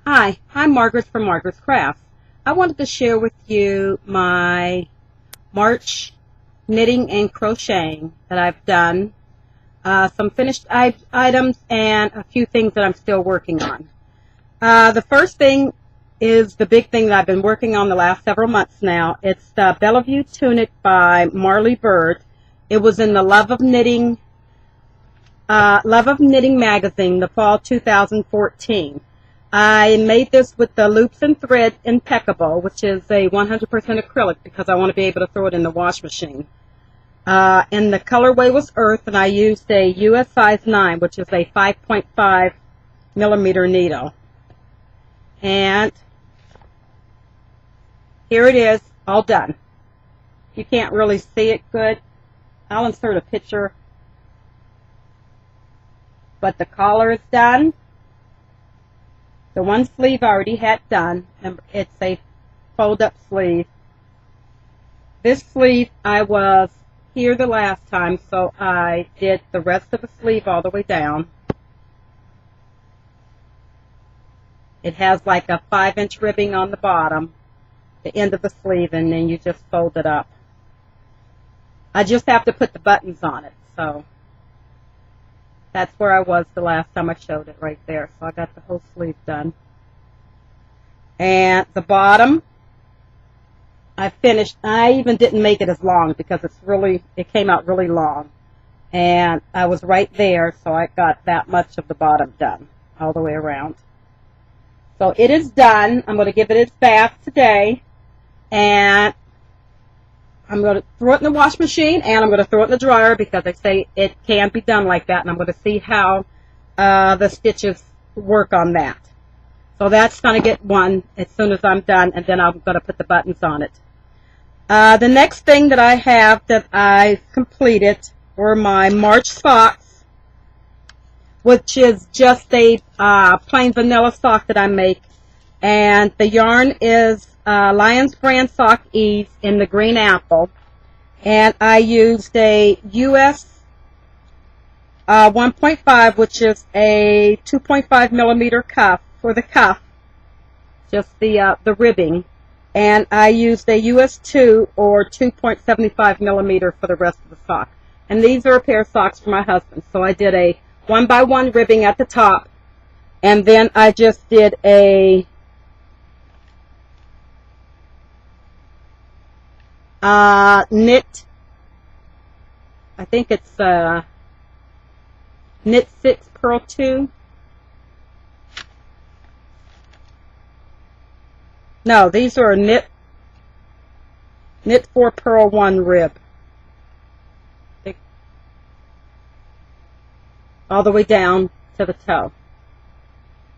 Hi, I'm Margaret from Margaret's Crafts. I wanted to share with you my March knitting and crocheting that I've done, some finished items, and a few things that I'm still working on. The first thing is the big thing that I've been working on the last several months now. It's the Bellevue Tunic by Marley Bird. It was in the Love of Knitting magazine, the fall 2014. I made this with the loops and thread Impeccable, which is a 100% acrylic because I want to be able to throw it in the wash machine. And the colorway was Earth, and I used a US size 9, which is a 5.5 millimeter needle. And here it is, all done. You can't really see it good. I'll insert a picture. But the collar is done. The one sleeve I already had done, and it's a fold-up sleeve. This sleeve, I was here the last time, so I did the rest of the sleeve all the way down. It has like a 5-inch ribbing on the bottom, the end of the sleeve, and then you just fold it up. I just have to put the buttons on it, so that's where I was the last time I showed it, right there. So I got the whole sleeve done. And the bottom, I finished. I even didn't make it as long because it came out really long. And I was right there, so I got that much of the bottom done all the way around. So it is done. I'm going to give it its bath today. And I'm going to throw it in the wash machine, and I'm going to throw it in the dryer because they say it can be done like that, and I'm going to see how the stitches work on that. So that's going to get one as soon as I'm done, and then I'm going to put the buttons on it. The next thing that I have that I completed were my March socks, which is just a plain vanilla sock that I make, and the yarn is Lions brand sock ease in the green apple, and I used a US 1.5, which is a 2.5 millimeter cuff for the cuff, just the ribbing, and I used a US 2 or 2.75 millimeter for the rest of the sock. And these are a pair of socks for my husband, so I did a 1x1 ribbing at the top, and then I just did a knit, I think it's knit 6 purl 2. No, these are knit 4 purl 1 rib. All the way down to the toe.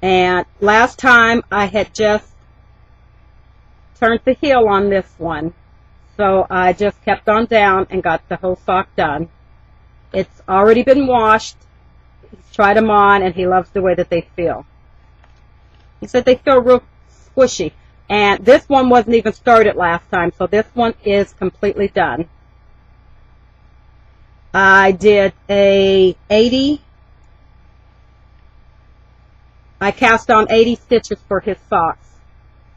And last time I had just turned the heel on this one. So I just kept on down and got the whole sock done. It's already been washed. He's tried them on, and he loves the way that they feel. He said they feel real squishy. And this one wasn't even started last time, so this one is completely done. I did a 80. I cast on 80 stitches for his socks,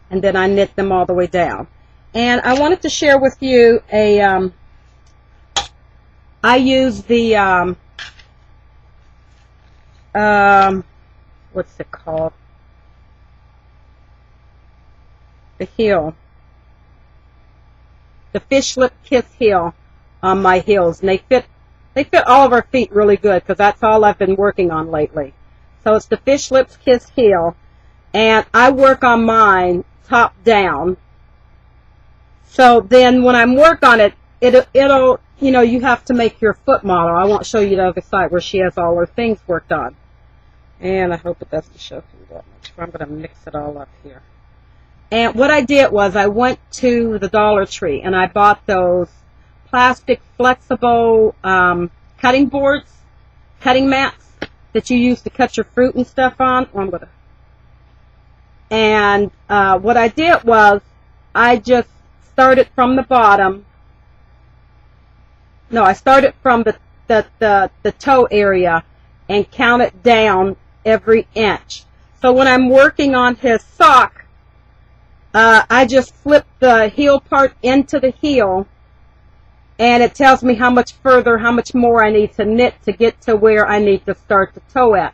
and then I knit them all the way down. And I wanted to share with you a, I use the, what's it called? The heel. The fish lip kiss heel on my heels. And they fit all of our feet really good because that's all I've been working on lately. So it's the fish lips kiss heel. And I work on mine top down. So then when I work on it, it'll, you know, you have to make your foot model. I won't show you the other side where she has all her things worked on. And I hope it doesn't show through that much. I'm going to mix it all up here. And what I did was I went to the Dollar Tree and I bought those plastic flexible cutting boards, cutting mats that you use to cut your fruit and stuff on. And what I did was I just started from the bottom. No, I started from the toe area and counted down every inch. So when I'm working on his sock, I just flip the heel part into the heel, and it tells me how much further, how much more I need to knit to get to where I need to start the toe at.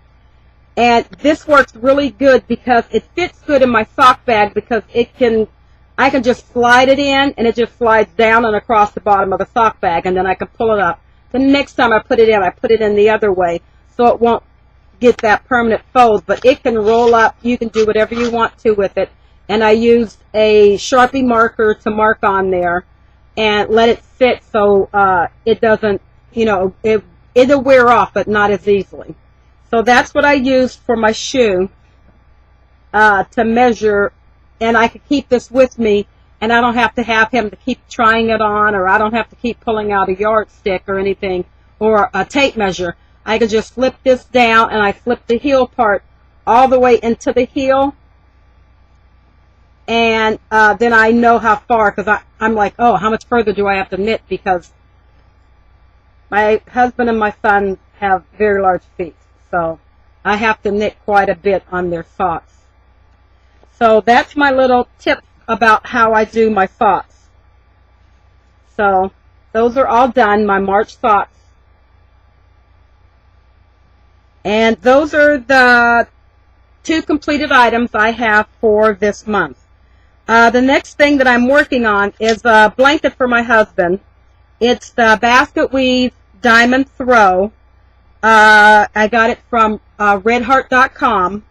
And this works really good because it fits good in my sock bag, because I can just slide it in, and it just slides down and across the bottom of the sock bag, and then I can pull it up. The next time I put it in the other way, so it won't get that permanent fold, but it can roll up. You can do whatever you want to with it. And I used a Sharpie marker to mark on there and let it sit so it doesn't, it'll wear off, but not as easily. So that's what I used for my shoe to measure, and I could keep this with me, and I don't have to have him to keep trying it on, or I don't have to keep pulling out a yardstick or anything, or a tape measure. I could just flip this down, and I flip the heel part all the way into the heel, and then I know how far, because I'm like, oh, how much further do I have to knit, because my husband and my son have very large feet, so I have to knit quite a bit on their socks. So that's my little tip about how I do my socks. So those are all done, my March socks. And those are the 2 completed items I have for this month. The next thing that I'm working on is a blanket for my husband. It's the Basket Weave Diamond Throw. I got it from redheart.com,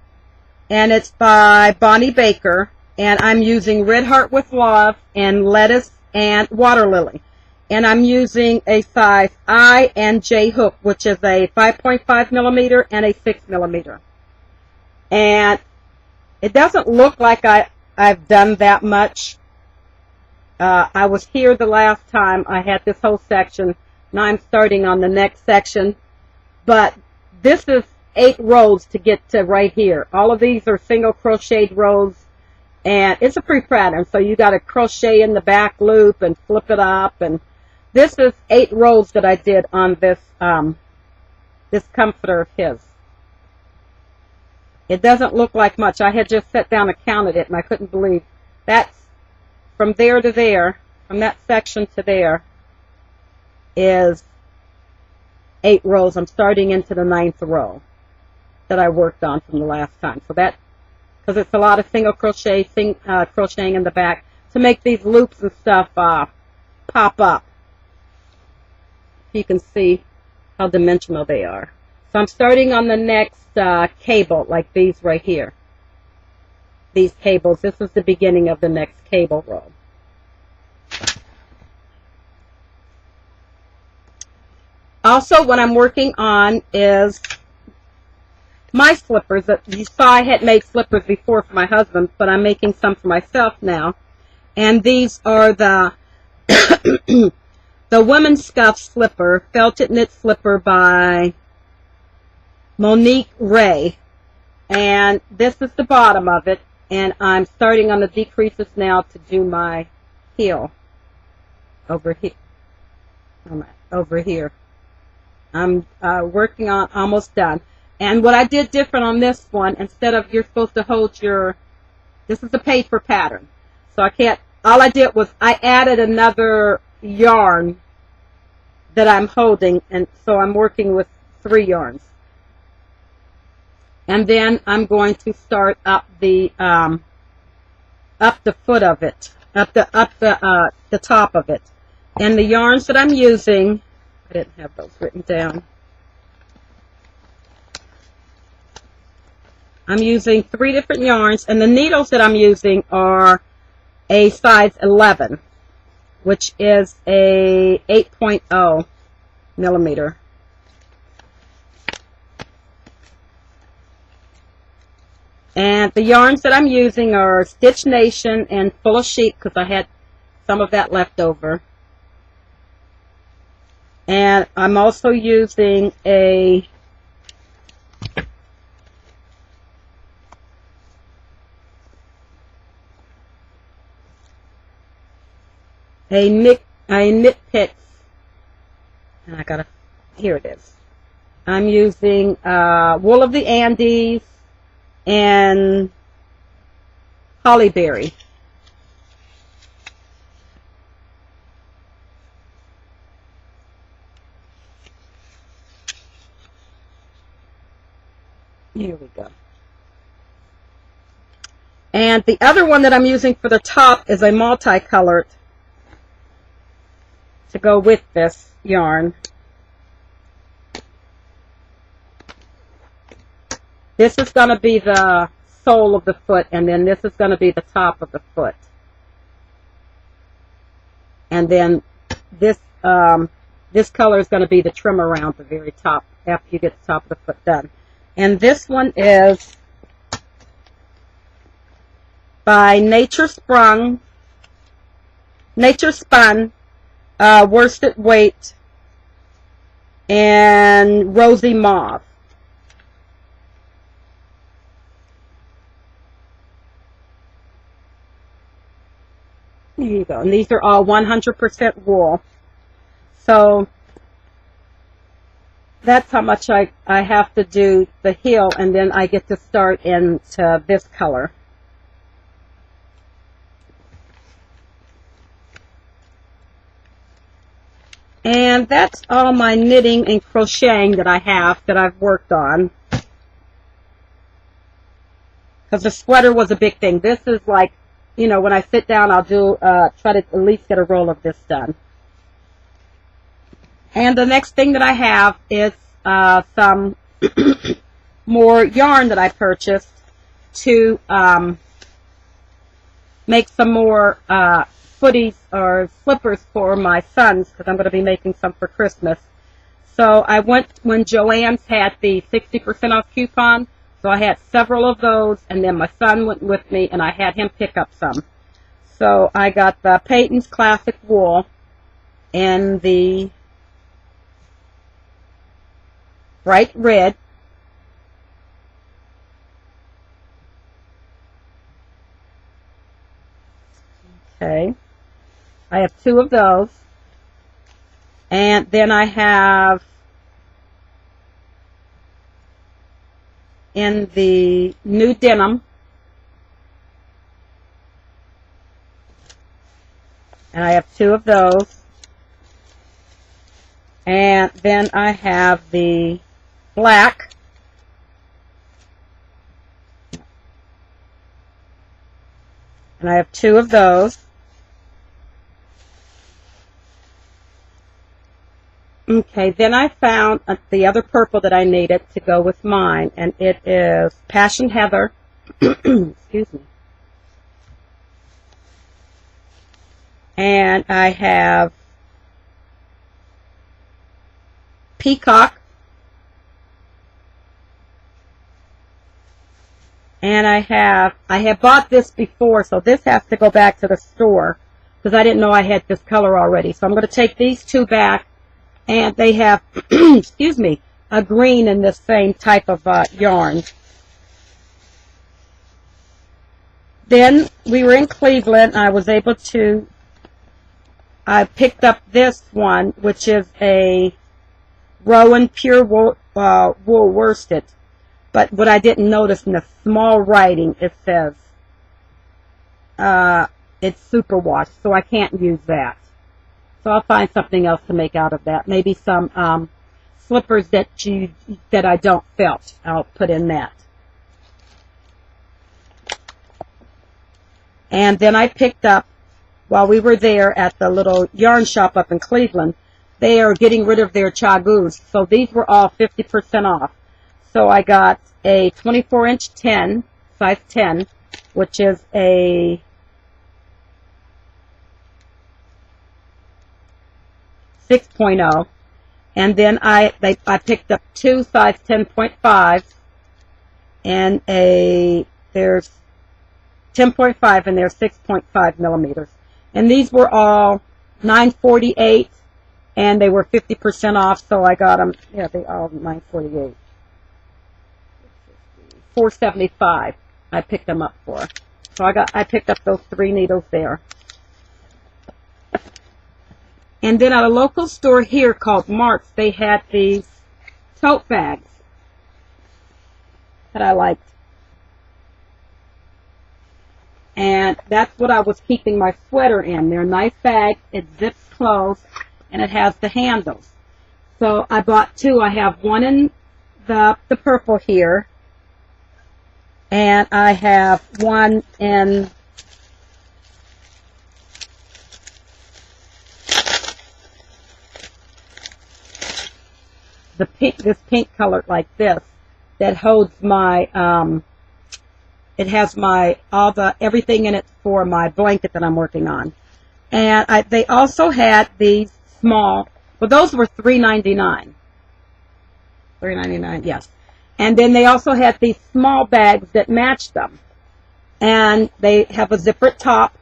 and it's by Bonnie Baker. And I'm using Red Heart with Love and lettuce and water lily. And I'm using a size I and J hook, which is a 5.5 millimeter and a 6 millimeter. And it doesn't look like I've done that much. I was here the last time. I had this whole section. Now I'm starting on the next section. But this is 8 rows to get to right here. All of these are single crocheted rows. And it's a free pattern. So you got to crochet in the back loop and flip it up. And this is 8 rows that I did on this, this comforter of his. It doesn't look like much. I had just sat down and counted it, and I couldn't believe that's from there to there, from that section to there, is 8 rows. I'm starting into the 9th row that I worked on from the last time. So that, because it's a lot of single crochet, crocheting in the back to make these loops and stuff pop up. You can see how dimensional they are. So I'm starting on the next cable, like these right here. These cables. This is the beginning of the next cable row. Also, what I'm working on is my slippers. You saw I had made slippers before for my husband, but I'm making some for myself now. And these are the the Women's Scuff Slipper, Felted Knit Slipper by Monique Ray. And this is the bottom of it. And I'm starting on the decreases now to do my heel over here. Over here. I'm working on, almost done. And what I did different on this one, instead of you're supposed to hold your, this is a paper pattern. So I can't, all I did was I added another yarn that I'm holding, and so I'm working with 3 yarns. And then I'm going to start up the foot of it, up the top of it. And the yarns that I'm using, I didn't have those written down. I'm using 3 different yarns, and the needles that I'm using are a size 11, which is a 8.0 millimeter. And the yarns that I'm using are Stitch Nation and Full of Sheep, because I had some of that left over. And I'm also using a Knit Picks, and I gotta, here it is. I'm using Wool of the Andes, and Hollyberry. Here we go. And the other one that I'm using for the top is a multicolored to go with this yarn. This is going to be the sole of the foot, and then this is going to be the top of the foot. And then this this color is going to be the trim around the very top after you get the top of the foot done. And this one is by Nature Spun worsted weight and rosy mauve. There you go. And these are all 100% wool. So that's how much I have to do the heel, and then I get to start into this color. And that's all my knitting and crocheting that I have that I've worked on. Because the sweater was a big thing. This is like, you know, when I sit down, I'll do try to at least get a roll of this done. And the next thing that I have is some more yarn that I purchased to make some more footies or slippers for my sons, because I'm going to be making some for Christmas. So I went when Joann's had the 60% off coupon, so I had several of those, and then my son went with me and I had him pick up some. So I got the Peyton's Classic Wool in the bright red. Okay. I have 2 of those. And then I have in the new denim. And I have 2 of those. And then I have the black. And I have 2 of those. Okay, then I found the other purple that I needed to go with mine, and it is Passion Heather. Excuse me. And I have Peacock. And I have bought this before, so this has to go back to the store because I didn't know I had this color already. So I'm going to take these 2 back, and they have, excuse me, a green in this same type of yarn. Then we were in Cleveland, and I was able to, I picked up this one, which is a Rowan Pure Wool Worsted. But what I didn't notice in the small writing, it says it's superwash, so I can't use that. So I'll find something else to make out of that. Maybe some slippers that I don't felt. I'll put in that. And then I picked up, while we were there at the little yarn shop up in Cleveland, they are getting rid of their chagus. So these were all 50% off. So I got a 24-inch 10, size 10, which is a .6, and then I picked up 2 size 10.5, and there's 10.5 and there's 6.5 millimeters, and these were all $9.48, and they were 50% off, so I got them. Yeah, they all $9.48. $4.75 I picked them up for. So I picked up those 3 needles there. And then at a local store here called Mark's, they had these tote bags that I liked. And that's what I was keeping my sweater in. They're a nice bag. It zips closed, and it has the handles. So I bought two. I have one in the purple here, and I have one in the pink, this pink color like this, that holds my, it has my, everything in it for my blanket that I'm working on. And they also had these small, well, those were $3.99. $3.99, yes. And then they also had these small bags that matched them. And they have a zippered top,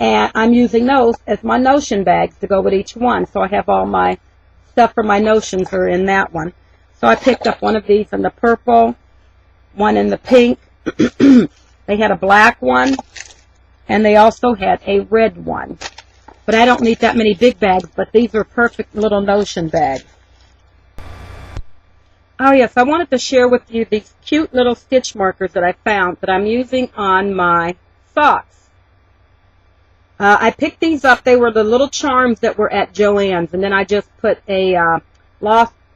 and I'm using those as my notion bags to go with each one. So I have all my stuff for my notions are in that one. So I picked up one of these in the purple, one in the pink. They had a black one, and they also had a red one. But I don't need that many big bags, but these are perfect little notion bags. Oh yes, I wanted to share with you these cute little stitch markers that I found that I'm using on my socks. I picked these up. They were the little charms that were at Joann's, and then I just put a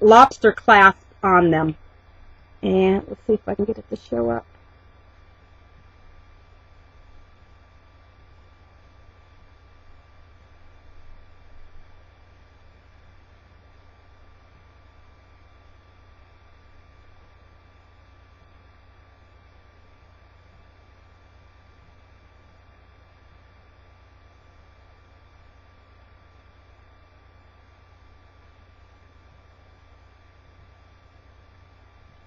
lobster clasp on them. And let's see if I can get it to show up.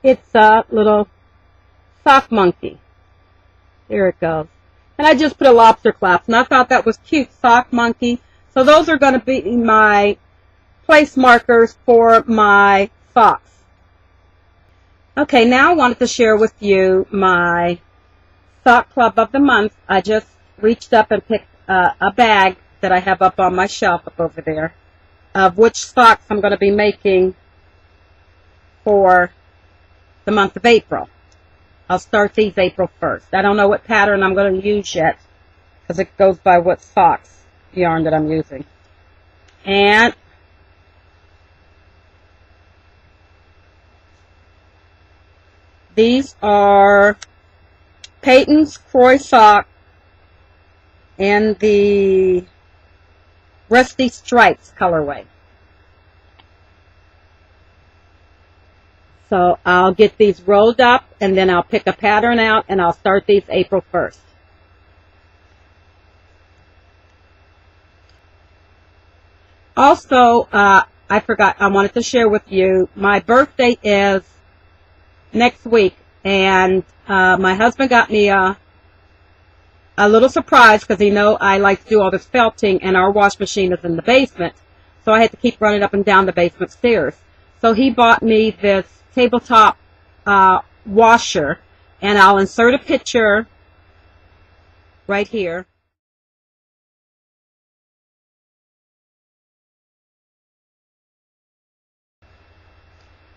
It's a little sock monkey. There it goes. And I just put a lobster clasp, and I thought that was cute, sock monkey. So those are going to be my place markers for my socks. Okay, now I wanted to share with you my sock club of the month. I just reached up and picked a bag that I have up on my shelf up over there of which socks I'm going to be making for the month of April. I'll start these April 1st. I don't know what pattern I'm going to use yet because it goes by what socks yarn that I'm using. And these are Peyton's Croy sock in the Rusty Stripes colorway. So I'll get these rolled up, and then I'll pick a pattern out, and I'll start these April 1st. Also, I forgot, I wanted to share with you, my birthday is next week, and my husband got me a little surprise because he knows I like to do all this felting, and our wash machine is in the basement, so I had to keep running up and down the basement stairs. So he bought me this tabletop washer, and I'll insert a picture right here.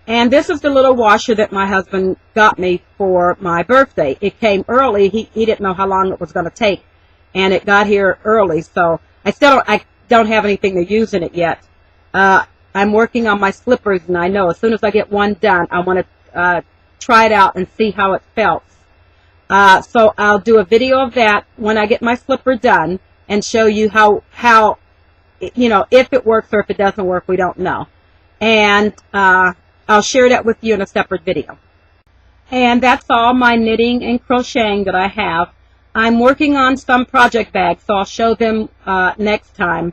And this is the little washer that my husband got me for my birthday. It came early. He didn't know how long it was going to take, and it got here early. So I don't have anything to use in it yet. I'm working on my slippers, and I know as soon as I get one done, I want to try it out and see how it felt. So I'll do a video of that when I get my slipper done and show you how you know, if it works or if it doesn't work, we don't know. And I'll share that with you in a separate video. And that's all my knitting and crocheting that I have. I'm working on some project bags, so I'll show them next time.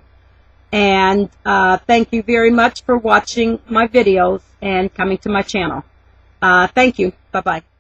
And thank you very much for watching my videos and coming to my channel. Thank you. Bye-bye.